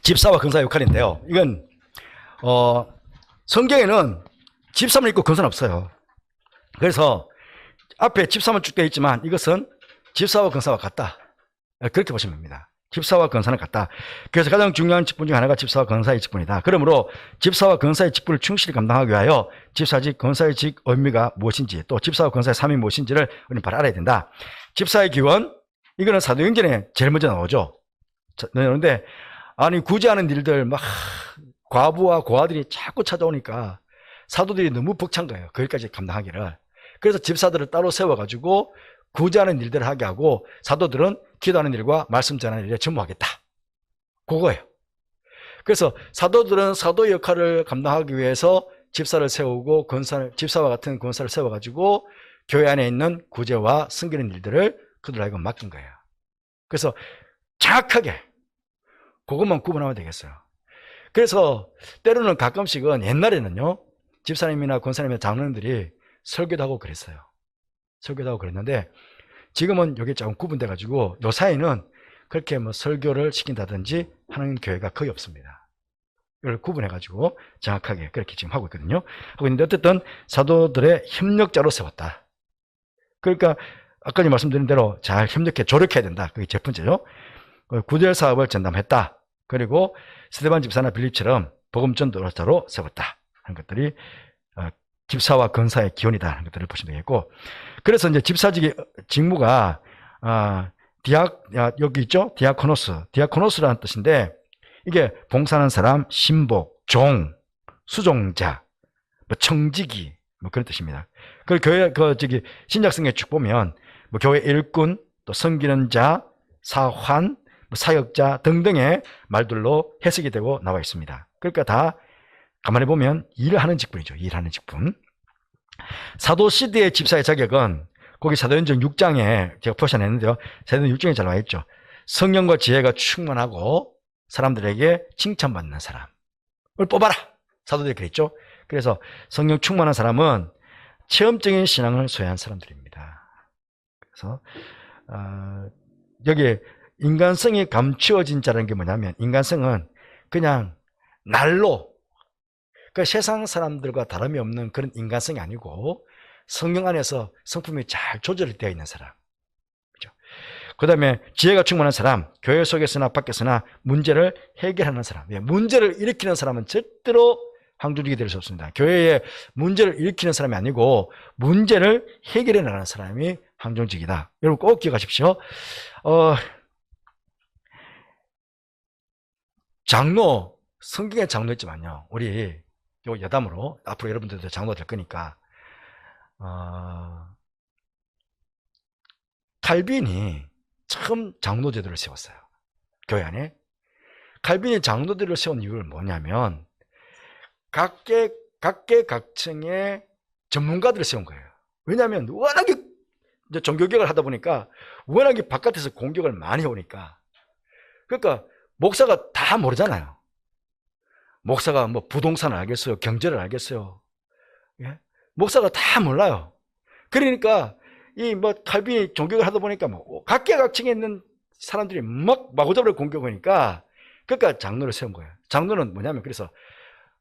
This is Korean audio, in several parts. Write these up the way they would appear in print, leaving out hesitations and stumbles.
집사와 근사의 역할인데요. 이건 성경에는 집사만 있고 근사는 없어요. 그래서 앞에 집사만 쭉 되어 있지만 이것은 집사와 근사와 같다. 그렇게 보시면 됩니다. 집사와 근사는 같다. 그래서 가장 중요한 직분 중 하나가 집사와 근사의 직분이다. 그러므로 집사와 근사의 직분을 충실히 감당하기 위하여 집사직, 근사의 직 의미가 무엇인지, 또 집사와 근사의 삶이 무엇인지를 우리는 바로 알아야 된다. 집사의 기원, 이거는 사도행전에 제일 먼저 나오죠. 그런데 아니 구제하는 일들 막 과부와 고아들이 자꾸 찾아오니까 사도들이 너무 벅찬 거예요. 거기까지 감당하기를. 그래서 집사들을 따로 세워가지고 구제하는 일들을 하게 하고 사도들은 기도하는 일과 말씀 전하는 일에 전무하겠다. 그거예요. 그래서 사도들은 사도 역할을 감당하기 위해서 집사를 세우고 집사와 같은 권사를 세워가지고 교회 안에 있는 구제와 섬기는 일들을 그들 하여금 맡긴 거예요. 그래서 정확하게 그것만 구분하면 되겠어요. 그래서 때로는 가끔씩은 옛날에는요, 집사님이나 권사님이나 장로님들이 설교도 하고 그랬어요. 설교도 하고 그랬는데 지금은 여기 조금 구분돼 가지고 요 사이는 그렇게 뭐 설교를 시킨다든지 하는 교회가 거의 없습니다. 이걸 구분해 가지고 정확하게 그렇게 지금 하고 있거든요. 하고 있는데 어쨌든 사도들의 협력자로 세웠다. 그러니까 아까 말씀드린 대로 잘 협력해 조력해야 된다. 그게 첫 번째죠. 구제 사업을 전담했다. 그리고 스데반 집사나 빌립처럼 복음 전도자로 세웠다 하는 것들이 집사와 근사의 기원이다 하는 것들을 보시면 되겠고, 그래서 이제 집사직의 직무가 여기 있죠? 디아코노스라는 뜻인데 이게 봉사하는 사람, 신복, 종, 수종자, 뭐 청지기 뭐 그런 뜻입니다. 그 교회 신약성에 쭉 보면 뭐 교회 일꾼, 또 섬기는 자, 사환, 뭐 사역자 등등의 말들로 해석이 되고 나와 있습니다. 그러니까 다 가만히 보면 일하는 직분이죠. 일하는 직분. 사도 시대의 집사의 자격은 거기 사도행전 6장에 제가 포션했는데요. 사도행전 6장에 잘 나와 있죠. 성령과 지혜가 충만하고 사람들에게 칭찬받는 사람을 뽑아라. 사도들이 그랬죠. 그래서 성령 충만한 사람은 체험적인 신앙을 소유한 사람들입니다. 그래서 여기 인간성이 감추어진 자라는 게 뭐냐면, 인간성은 그냥 날로 그 세상 사람들과 다름이 없는 그런 인간성이 아니고 성령 안에서 성품이 잘 조절되어 있는 사람. 그죠? 그 다음에 지혜가 충만한 사람, 교회 속에서나 밖에서나 문제를 해결하는 사람. 문제를 일으키는 사람은 절대로 황중직이 될 수 없습니다. 교회에 문제를 일으키는 사람이 아니고 문제를 해결해 나가는 사람이 황중직이다. 여러분 꼭 기억하십시오. 장로, 성경에 장로 있지만요, 우리 요 여담으로 앞으로 여러분들도 장로 될 거니까 칼빈이 처음 장로 제도를 세웠어요. 교회 안에. 칼빈이 장로 제도를 세운 이유는 뭐냐면 각계각층의 전문가들을 세운 거예요. 왜냐하면 워낙에 이제 종교개혁을 하다 보니까 워낙에 바깥에서 공격을 많이 오니까, 그러니까 목사가 다 모르잖아요. 목사가 뭐 부동산을 알겠어요? 경제를 알겠어요? 예? 목사가 다 몰라요. 그러니까 이 뭐 칼빈이 종교를 하다 보니까 뭐 각계각층에 있는 사람들이 막 마구잡이로 공격하니까, 그러니까 장로를 세운 거예요. 장로는 뭐냐면 그래서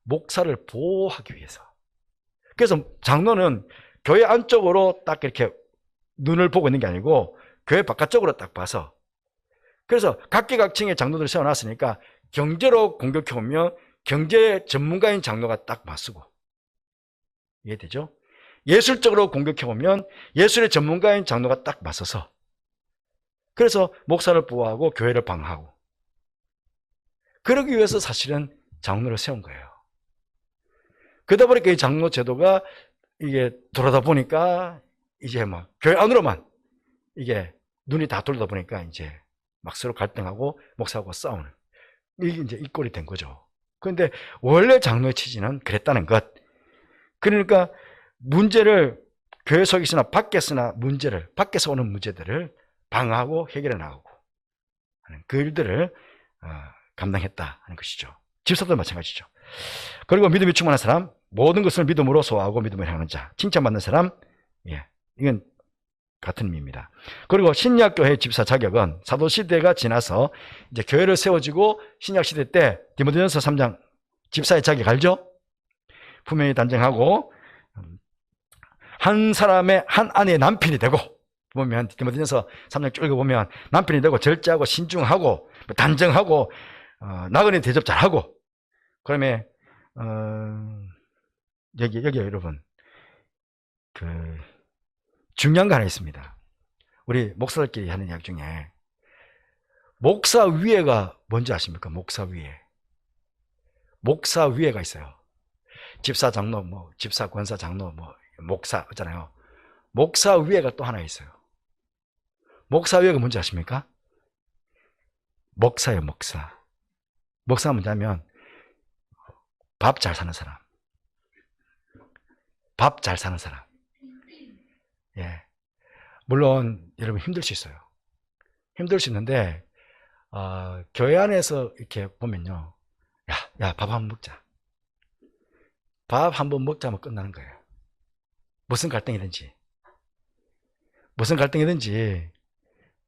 목사를 보호하기 위해서. 그래서 장로는 교회 안쪽으로 딱 이렇게 눈을 보고 있는 게 아니고 교회 바깥쪽으로 딱 봐서, 그래서 각계각층의 장로들을 세워놨으니까 경제로 공격해오면 경제 전문가인 장로가 딱 맞서고, 이해되죠? 예술적으로 공격해오면 예술의 전문가인 장로가 딱 맞서서, 그래서 목사를 보호하고 교회를 방어하고, 그러기 위해서 사실은 장로를 세운 거예요. 그러다 보니까 이 장로 제도가 이게 돌아다 보니까 이제 막 교회 안으로만 이게 눈이 다 돌다 보니까 이제 막 서로 갈등하고 목사하고 싸우는, 이게 이제 이 꼴이 된 거죠. 그런데 원래 장로의 취지는 그랬다는 것. 그러니까 문제를 교회 속에서나 밖에서나 밖에서 오는 문제들을 방어하고 해결해 나가고 하는 그 일들을 감당했다 하는 것이죠. 집사도 마찬가지죠. 그리고 믿음이 충만한 사람, 모든 것을 믿음으로 소화하고 믿음을 향하는 자, 칭찬받는 사람. 이건 같은 의미입니다. 그리고 신약교회 집사 자격은 사도시대가 지나서 이제 교회를 세워지고 신약시대 때 디모데전서 3장 집사의 자격 알죠? 분명히 단정하고 한 사람의 한 아내의 남편이 되고 보면 디모데전서 3장 쭉 읽어보면 남편이 되고 절제하고 신중하고 단정하고 나그네 대접 잘하고 그러면 여기 여러분 중요한 거 하나 있습니다. 우리 목사들끼리 하는 이야기 중에 목사 위에가 뭔지 아십니까? 목사 위에. 목사 위에가 있어요. 집사 장로, 집사 권사 장로, 목사 있잖아요. 목사 위에가 또 하나 있어요. 목사 위에가 뭔지 아십니까? 목사예요, 목사. 목사가 뭐냐면 밥 잘 사는 사람. 밥 잘 사는 사람. 예. 물론 여러분 힘들 수 있어요. 힘들 수 있는데 교회 안에서 이렇게 보면요. 야, 밥 한번 먹자. 밥 한번 먹자면 끝나는 거예요. 무슨 갈등이든지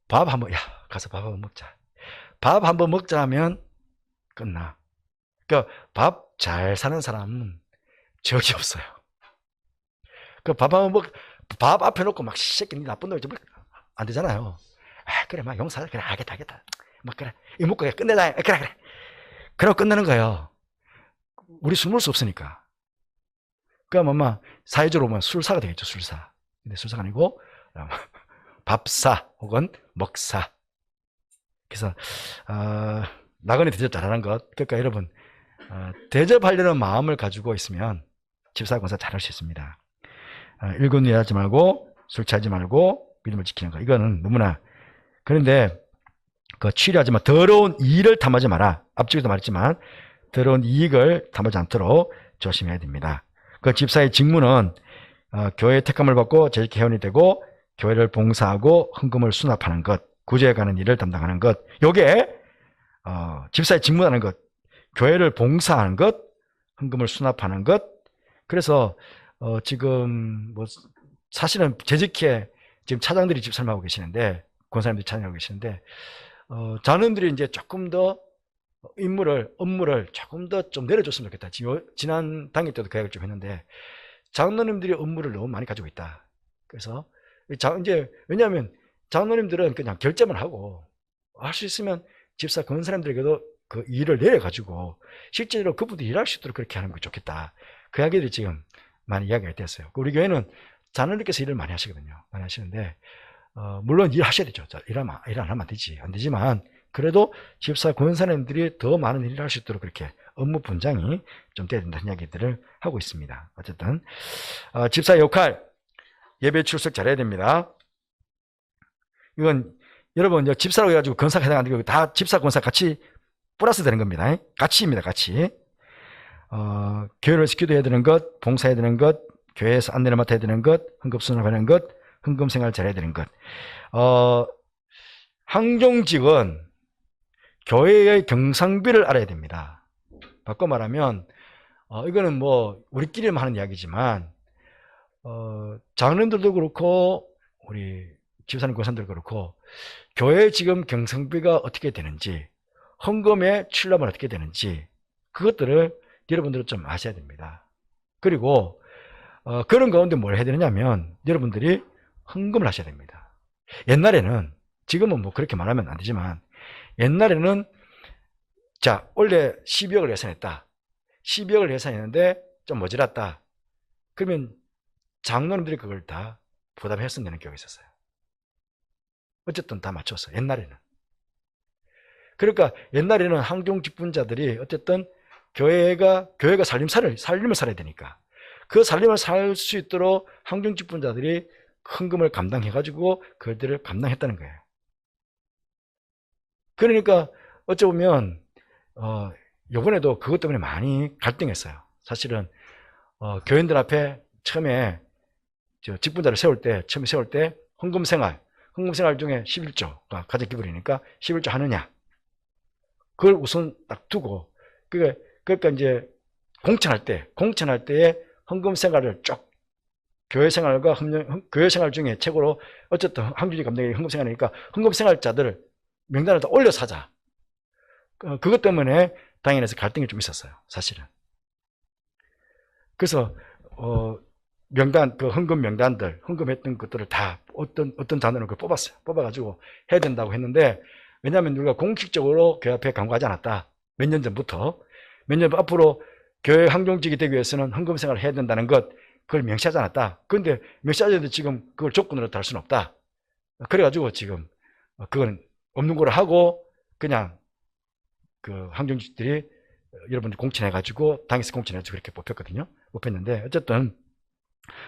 밥 한번 가서 밥 한번 먹자. 밥 한번 먹자 하면 끝나. 그러니까 밥 잘 사는 사람은 적이 없어요. 그 밥 앞에 놓고 막 새끼 니 나쁜 놈이 안 되잖아요. 그래 막 용서하자. 그래 알겠다. 막 그래 이 먹고 끝내자. 그래. 그러고 끝내는 거예요. 우리 술 먹을 수 없으니까. 그럼 아마 사회적으로 보면 술사가 되겠죠. 술사. 근데 술사가 아니고 밥사 혹은 먹사. 그래서 나그네 대접 잘하는 것. 그러니까 여러분 대접하려는 마음을 가지고 있으면 집사 권사 잘할 수 있습니다. 일군 일하지 말고 술 취하지 말고 믿음을 지키는 거. 이거는 너무나. 그런데 취하지 마. 더러운 이익을 탐하지 마라. 앞쪽에도 말했지만 더러운 이익을 탐하지 않도록 조심해야 됩니다. 그 집사의 직무는 교회의 택함을 받고 재직 회원이 되고 교회를 봉사하고 헌금을 수납하는 것, 구제에 관한 일을 담당하는 것. 요게 집사의 직무라는 것, 교회를 봉사하는 것, 헌금을 수납하는 것. 그래서 지금 사실은 재직회 지금 차장들이 집사님하고 계시는데 권사님들이 차장하고 계시는데 자녀들이 이제 조금 더 업무를 조금 더 좀 내려줬으면 좋겠다. 지난 당일 때도 그 이야기를 좀 했는데 장로님들이 업무를 너무 많이 가지고 있다. 그래서 이제 왜냐하면 장로님들은 그냥 결제만 하고 할 수 있으면 집사 권사님들에게도 그 일을 내려가지고 실제로 그분들이 일할 수 있도록 그렇게 하는 게 좋겠다. 그 이야기들이 지금 많이 이야기가 됐어요. 우리 교회는 자녀들께서 일을 많이 하시거든요. 많이 하시는데 물론 일하셔야 되죠. 일 안 하면 안 되지만 그래도 집사 권사님들이 더 많은 일을 할 수 있도록 그렇게 업무 분장이 좀 돼야 된다는 이야기들을 하고 있습니다. 어쨌든 집사 역할 예배 출석 잘해야 됩니다. 이건 여러분 집사라고 해가지고 권사가 해당 안 되고 다 집사 권사 같이 플러스 되는 겁니다. 같이입니다. 같이. 교회를 기도해야 되는 것, 봉사해야 되는 것, 교회에서 안내를 맡아야 되는 것, 헌금 수납하는 것, 헌금 생활 잘해야 되는 것. 항종직은 교회의 경상비를 알아야 됩니다. 바꿔 말하면 이거는 우리끼리만 하는 이야기지만 장로님들도 그렇고 우리 집사님 권사님들 그렇고 교회 지금 경상비가 어떻게 되는지 헌금의 출납은 어떻게 되는지 그것들을 여러분들은 좀 아셔야 됩니다. 그리고 그런 가운데 뭘 해야 되느냐면 여러분들이 헌금을 하셔야 됩니다. 옛날에는 지금은 그렇게 말하면 안 되지만 옛날에는 자 원래 12억을 예산했다. 12억을 예산했는데 좀 모자랐다. 그러면 장로님들이 그걸 다 부담했으면 되는 경우가 있었어요. 어쨌든 다 맞췄어. 옛날에는. 그러니까 옛날에는 항종 직분자들이 어쨌든 교회가 살림을 살아야 되니까 그 살림을 살 수 있도록 항종 직분자들이 헌금을 감당해가지고 그들을 감당했다는 거예요. 그러니까 어찌 보면 요번에도 그것 때문에 많이 갈등했어요. 사실은 교인들 앞에 처음에 직분자를 처음에 세울 때 헌금 생활 중에 11조가 가장 기본이니까 11조 하느냐 그걸 우선 딱 두고 그러니까 이제 공천할 때에 헌금 생활을 쭉 교회 생활과 교회 생활 중에 최고로 어쨌든 황준희 감독이 헌금 생활이니까 헌금 생활자들 명단을 다 올려서 하자. 그것 때문에 당연해서 갈등이 좀 있었어요. 사실은. 그래서 명단, 그 헌금 명단들, 헌금했던 것들을 다 어떤 단어로 뽑았어요. 뽑아가지고 해야 된다고 했는데, 왜냐하면 우리가 공식적으로 교회 앞에 강구하지 않았다. 몇 년 전부터. 몇 년 앞으로 교회 항종직이 되기 위해서는 헌금 생활을 해야 된다는 것, 그걸 명시하지 않았다. 그런데 명시하는데 지금 그걸 조건으로 달 수는 없다. 그래가지고 지금 그건 없는 거로 하고 그냥 그 항종직들이 여러분들 공천해가지고 당에서 공천해가지고 그렇게 뽑혔거든요. 뽑혔는데 어쨌든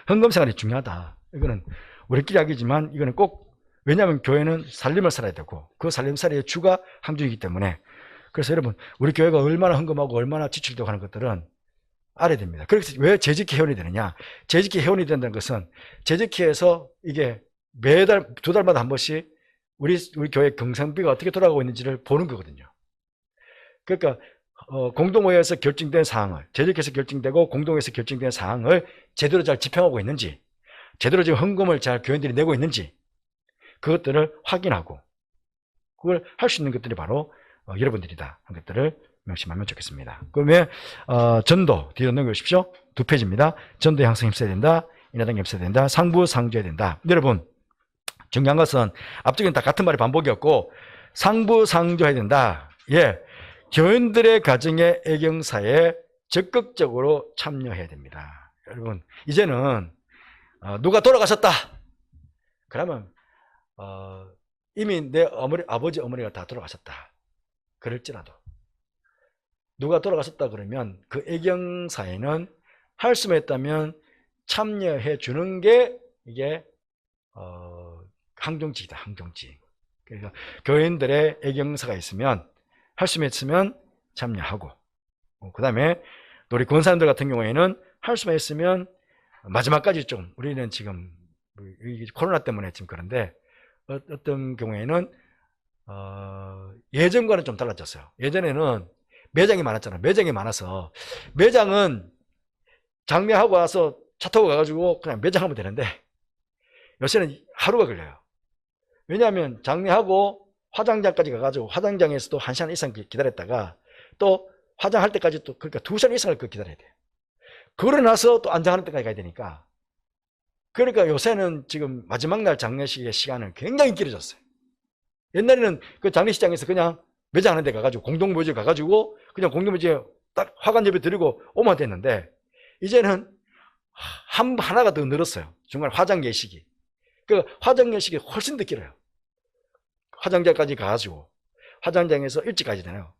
헌금 생활이 중요하다. 이거는 우리끼리 하기지만 이거는 꼭, 왜냐하면 교회는 살림을 살아야 되고 그 살림살이의 주가 항종이기 때문에. 그래서 여러분, 우리 교회가 얼마나 헌금하고 얼마나 지출되고 하는 것들은 알아야 됩니다. 그래서 왜 재직회 회원이 되느냐? 재직회 회원이 된다는 것은 재직회에서 이게 매달 2달마다 한 번씩 우리 교회 경상비가 어떻게 돌아가고 있는지를 보는 거거든요. 그러니까 공동회에서 결정된 사항을, 재직회에서 결정되고 공동회에서 결정된 사항을 제대로 잘 집행하고 있는지, 제대로 지금 헌금을 잘 교인들이 내고 있는지, 그것들을 확인하고 그걸 할 수 있는 것들이 바로 여러분들이다 하는 것들을 명심하면 좋겠습니다. 그러면 전도 뒤로 넘겨주십시오. 2페이지입니다. 전도 향상 힘써야 된다. 인하당 힘써야 된다. 상부 상조해야 된다. 여러분, 중요한 것은 앞쪽에는 다 같은 말이 반복이었고 상부 상조해야 된다. 예, 교인들의 가정의 애경사에 적극적으로 참여해야 됩니다. 여러분, 이제는 누가 돌아가셨다. 그러면 이미 내 아버지 어머니가 다 돌아가셨다. 그럴지라도 누가 돌아가셨다 그러면 그 애경사에는 할 수만 있다면 참여해 주는 게 이게 항종직이다. 항종직. 그러니까 교인들의 애경사가 있으면, 할 수만 있으면 참여하고, 그 다음에 우리 권사님들 같은 경우에는 할 수만 있으면 마지막까지 좀, 우리는 지금 코로나 때문에 지금 그런데 어떤 경우에는 예전과는 좀 달라졌어요. 예전에는 매장이 많았잖아요. 매장이 많아서 매장은 장례하고 와서 차 타고 가가지고 그냥 매장하면 되는데 요새는 하루가 걸려요. 왜냐하면 장례하고 화장장까지 가가지고 화장장에서도 1시간 이상 기다렸다가 또 화장할 때까지 또, 그러니까 2시간 이상을 기다려야 돼요. 그러고 나서 또 안장하는 때까지 가야 되니까, 그러니까 요새는 지금 마지막 날 장례식의 시간은 굉장히 길어졌어요. 옛날에는 그 장례식장에서 그냥 매장하는 데 가가지고 공동묘지에 가가지고 그냥 공동묘지에 딱 화관 예배 드리고 오면 됐는데, 이제는 하나가 더 늘었어요. 중간 화장 예식이. 그 화장 예식이 훨씬 더 길어요. 화장장까지 가가지고 화장장에서 일찍 가야 되나요?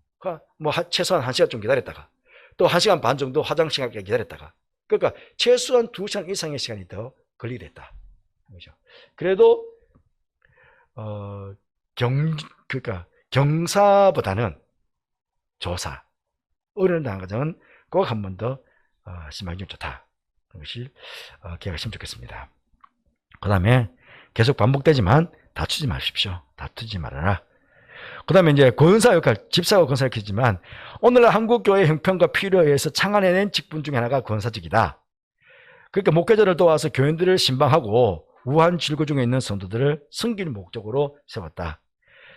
뭐 최소한 1시간 좀 기다렸다가 또 1시간 반 정도 화장실 가게 기다렸다가, 그러니까 최소한 2시간 이상의 시간이 더 걸리게 됐다. 그렇죠? 그래도 그러니까 경사보다는 조사, 어른당 과정은 꼭 한 번 더 심하게 좀 좋다. 그런 것이 기억하시면 좋겠습니다. 그 다음에 계속 반복되지만 다투지 마십시오. 다투지 말아라. 그 다음에 이제 권사 역할, 집사와 권사 역할이지만 오늘날 한국교회 형편과 필요에 의해서 창안해낸 직분 중에 하나가 권사직이다. 그러니까 목회자를 도와서 교인들을 신방하고 우한 질고 중에 있는 성도들을 섬길 목적으로 세웠다.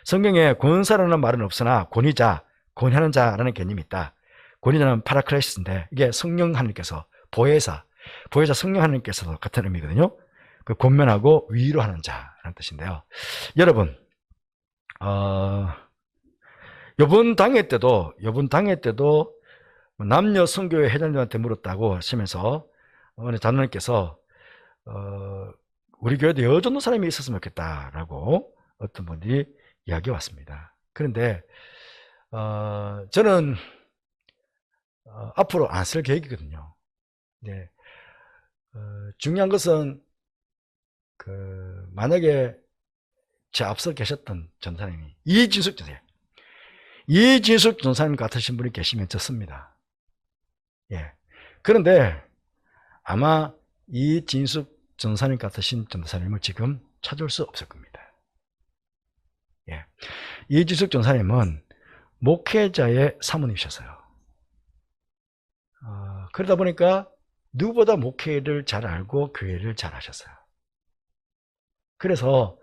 성경에 권사라는 말은 없으나 권위자, 권하는 자라는 개념이 있다. 권위자는 파라클레시스인데 이게 성령 하나님께서, 보혜사 성령 하나님께서도 같은 의미거든요. 그 권면하고 위로하는 자라는 뜻인데요. 여러분, 요번 당회 때도 남녀 선교회 회장님한테 물었다고 하시면서 어느 장로님께서 우리 교회도 여전도 사람이 있었으면 좋겠다라고 어떤 분들이 이야기해 왔습니다. 그런데 저는 앞으로 안 쓸 계획이거든요. 네. 중요한 것은 만약에 제 앞서 계셨던 전사님이 이진숙 전사님 같으신 분이 계시면 좋습니다. 예. 그런데 아마 이진숙 전사님 같으신 전사님을 지금 찾을 수 없을 겁니다. 예. 이진숙 전사님은 목회자의 사모님이셨어요. 그러다 보니까 누구보다 목회를 잘 알고 교회를 잘 하셨어요. 그래서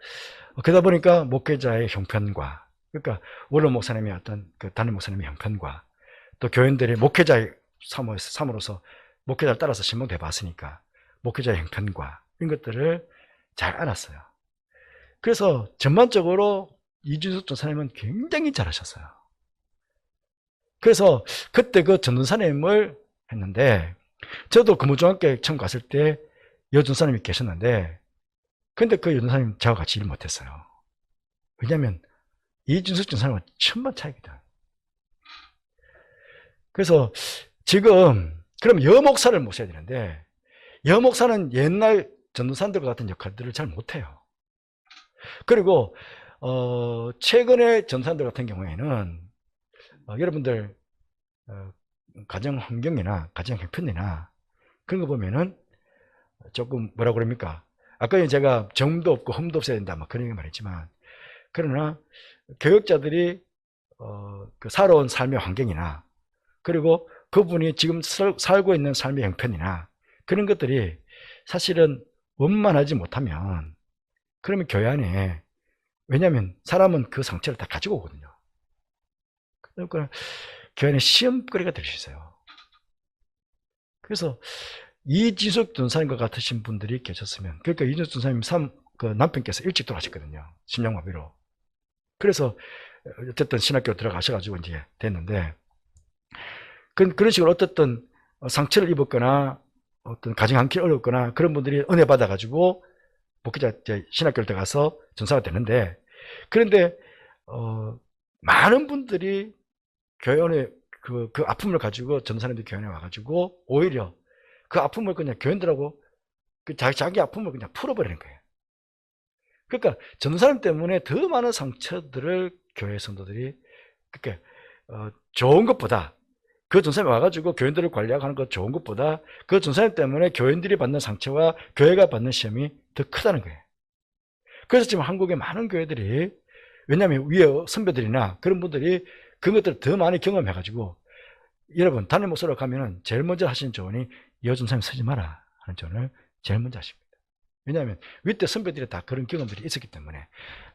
그러다 보니까 목회자의 형편과, 그러니까 원로 목사님의 어떤 그 담임 목사님의 형편과, 또 교인들의 목회자의 삶으로서 목회자를 따라서 신문도 해봤으니까 목회자의 형편과 이런 것들을 잘 알았어요. 그래서 전반적으로 이준석 전사님은 굉장히 잘하셨어요. 그래서 그때 그 전도사님을 했는데, 저도 금호중학교에 처음 갔을 때 여전사님이 계셨는데, 근데 그 여전사님 저와 같이 일 못했어요. 왜냐하면 이준석 전사님은 천만 차이거든. 그래서 지금 그럼 여목사를 모셔야 되는데, 여목사는 옛날 전도사님들과 같은 역할들을 잘 못해요. 그리고 최근의 전도사님들 같은 경우에는 여러분들 가정 환경이나 가정 형편이나 그런 거 보면은 조금 뭐라 그럽니까? 아까 제가 정도 없고 험도 없어야 된다 막 그런 얘기 말했지만, 그러나 교역자들이 그 살아온 삶의 환경이나, 그리고 그분이 지금 살고 있는 삶의 형편이나 그런 것들이 사실은 원만하지 못하면, 그러면 교회 안에, 왜냐하면 사람은 그 상처를 다 가지고 오거든요. 그러니까 교회 안에 시험거리가 될 수 있어요. 그래서 이진숙 전사님과 같으신 분들이 계셨으면, 그러니까 이진숙 전사님 그 남편께서 일찍 돌아가셨거든요. 심장마비로. 그래서 어쨌든 신학교로 들어가셔가지고 이제 됐는데, 그런 식으로 어떻든 상처를 입었거나 어떤 가정 한길 어렵거나 그런 분들이 은혜 받아가지고 목회자 신학교를 들어가서 전사가 되는데, 그런데 많은 분들이 교회원의 그 아픔을 가지고 전사님들이 교회에 와가지고 오히려 그 아픔을 그냥 교인들하고 자기 아픔을 그냥 풀어버리는 거예요. 그러니까 전사님 때문에 더 많은 상처들을 교회 성도들이, 그러니까 좋은 것보다, 그 전사님이 와가지고 교인들을 관리하고 하는 것 좋은 것보다 그 전사님 때문에 교인들이 받는 상처와 교회가 받는 시험이 더 크다는 거예요. 그래서 지금 한국의 많은 교회들이, 왜냐하면 위에 선배들이나 그런 분들이 그런 것들을 더 많이 경험해가지고, 여러분 담임 목사로 가면은 제일 먼저 하시는 조언이 여전사님 서지 마라 하는 조언을 제일 먼저 하십니다. 왜냐하면 위때 선배들이 다 그런 경험들이 있었기 때문에.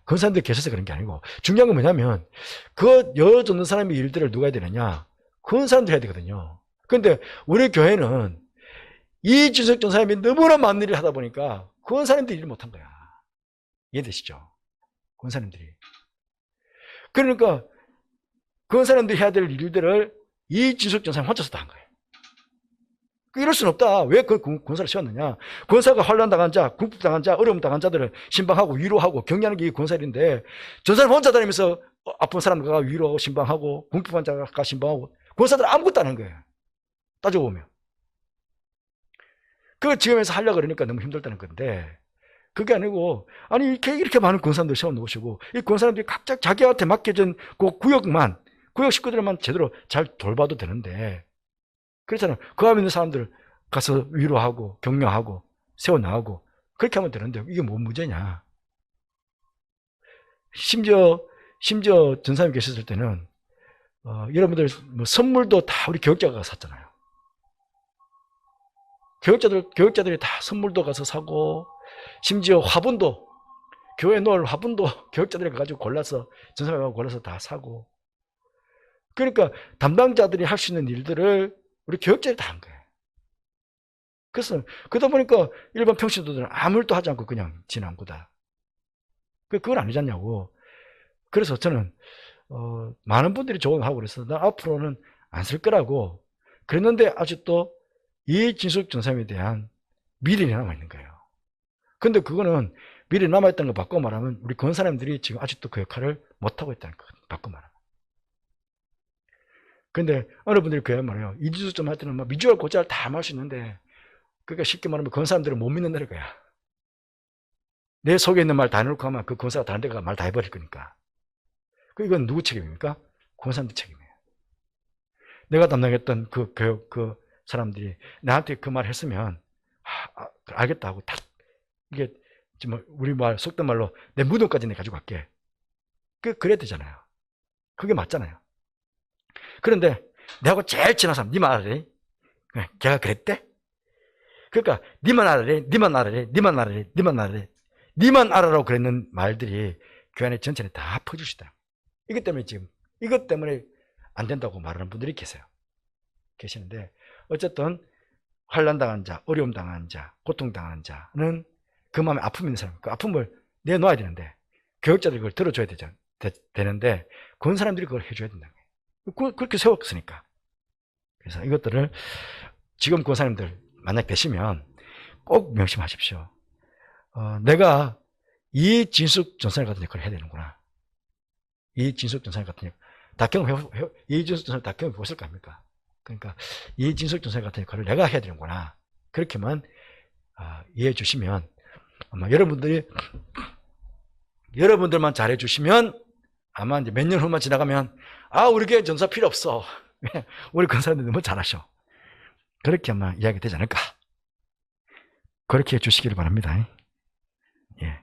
그런 사람들이 계셔서 그런 게 아니고, 중요한 건 뭐냐면 그 여전는 사람의 일들을 누가 해야 되느냐, 그런 사람들이 해야 되거든요. 그런데 우리 교회는 이준석 전사님이 너무나 많은 일을 하다 보니까 그런 사람들이 일을 못한 거야. 이해되시죠? 그런 사람들이. 그러니까 그런 사람들이 해야 될 일들을 이준석 전사님 혼자서 다 한 거예요. 이럴 수는 없다. 왜 그 권사를 세웠느냐? 권사가 환난 당한 자, 궁핍 당한 자, 어려움 당한 자들을 신방하고 위로하고 격려하는 게 권사일인데, 전사님 혼자 다니면서 아픈 사람들과 위로하고 신방하고 궁핍한 자가 신방하고, 권사들 아무것도 안 하는 거예요. 따지고 보면. 그거 지금에서 하려고 그러니까 너무 힘들다는 건데, 그게 아니고, 아니 이렇게 많은 권사님들 세워놓으시고, 이 권사님들이 각자 자기한테 맡겨진 그 구역 식구들만 제대로 잘 돌봐도 되는데, 그렇잖아요. 그 안에 있는 사람들 가서 위로하고 격려하고 세워나가고 그렇게 하면 되는데, 이게 뭔 문제냐. 심지어 전사님 계셨을 때는 여러분들 뭐 선물도 다 우리 교역자가 샀잖아요. 교역자들이 다 선물도 가서 사고, 심지어 화분도, 교회 놓을 화분도 교역자들이 가지고 골라서, 전사님하고 골라서 다 사고. 그러니까 담당자들이 할 수 있는 일들을 우리 교역자들이 다 한 거예요. 그래서 그러다 보니까 일반 평신도들은 아무 일도 하지 않고 그냥 지난 거다. 그건 아니지 않냐고. 그래서 저는 많은 분들이 조언하고 그래서 나 앞으로는 안 쓸 거라고 그랬는데, 아직도 이진숙 전사님에 대한 미련이 남아있는 거예요. 근데 그거는 미련이 남아있다는 거 바꿔 말하면 우리 권사님들이 지금 아직도 그 역할을 못하고 있다는 거 바꿔 말하면. 근데 어느 분들이 그야말로 이진숙 좀 할 때는 막 미주알 고주알 다 할 수 있는데, 그러니까 쉽게 말하면 권사님들은 못 믿는다는 거야. 내 속에 있는 말 다 해놓고 하면 그 권사가 다른 데 가 말 다 해버릴 거니까. 이건 누구 책임입니까? 권사님들 책임이에요. 내가 담당했던 그 사람들이 나한테 그 말 했으면 알겠다 하고 딱, 이게 우리 말 속된 말로 내 무덤까지 내 가지고 갈게. 그래야 되잖아요. 그게 맞잖아요. 그런데 내하고 제일 친한 사람, 네 말이 걔가 그랬대? 그러니까 니만 알아래, 니만 알아래, 니만 알아래, 니만 알아래, 니만 알아라고 그랬는 말들이 교회 전체에 다 퍼주시다. 이것 때문에 지금 이것 때문에 안 된다고 말하는 분들이 계시는데 어쨌든 환난 당한 자, 어려움 당한 자, 고통 당한 자는 그 마음에 아픔이 있는 사람, 그 아픔을 내놓아야 되는데 교육자들이 그걸 들어줘야 되는데 그런 사람들이 그걸 해줘야 된다는 거예요. 그렇게 세웠으니까. 그래서 이것들을 지금 권사님들 만약 되시면 꼭 명심하십시오. 내가 이진숙 전사님 같은 역할을 해야 되는구나. 이진숙 전사님 같은 역할, 이진숙 전사님 다 경험해보실 거 아닙니까? 그러니까 이진숙 전사님 같은 역할을 내가 해야 되는구나. 그렇게만 이해해 주시면 아마 여러분들만 잘해 주시면 아마 이제 몇 년 후만 지나가면 우리 교회 전사 필요 없어. 우리 권사님들 너무 잘하셔. 그렇게 아마 이야기 되지 않을까. 그렇게 해주시기를 바랍니다. 예.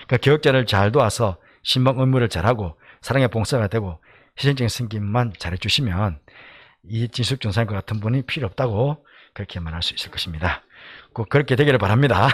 그러니까 교육자를 잘 도와서 신방 업무를 잘하고 사랑의 봉사가 되고 희생적인 섬김만 잘해주시면 이 진숙 전사님과 같은 분이 필요 없다고 그렇게 말할 수 있을 것입니다. 꼭 그렇게 되기를 바랍니다.